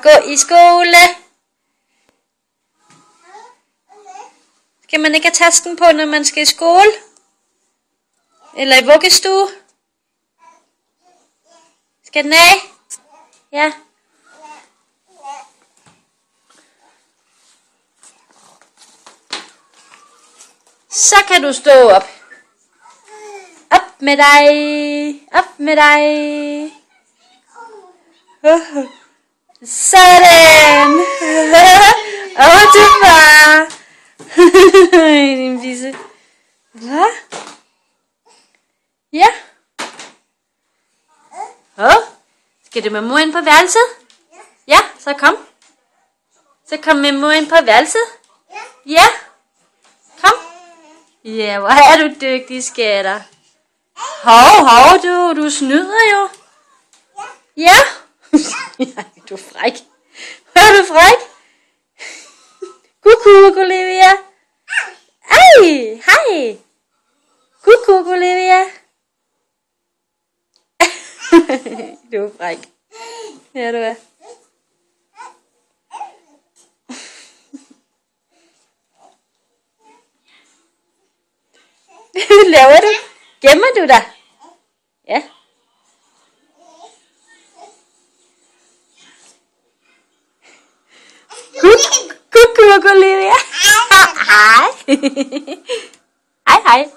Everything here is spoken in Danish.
gå i skole. Skal man ikke have tasken på, når man skal i skole? Eller i vuggestue? Skal den af? Ja. Så kan du stå op. Op med dig. Op med dig. Sådan. Over til far. Din fisse. Hvad? Ja. Skal du med mor ind på værelset? Ja, så kom. Så kom med mor ind på værelset. Ja. Kom. Ja, hvor er du dygtig, skatter. Hov, du snyder jo. Ja. Du er fræk. Hvor er du fræk? Kuku, Olivia. Ej, hej. Kuku, Olivia. Du er fræk. Ja, du er. Hvad laver du? Gemmer du dig? Ja. Kuku, Olivia. Hej. Hej.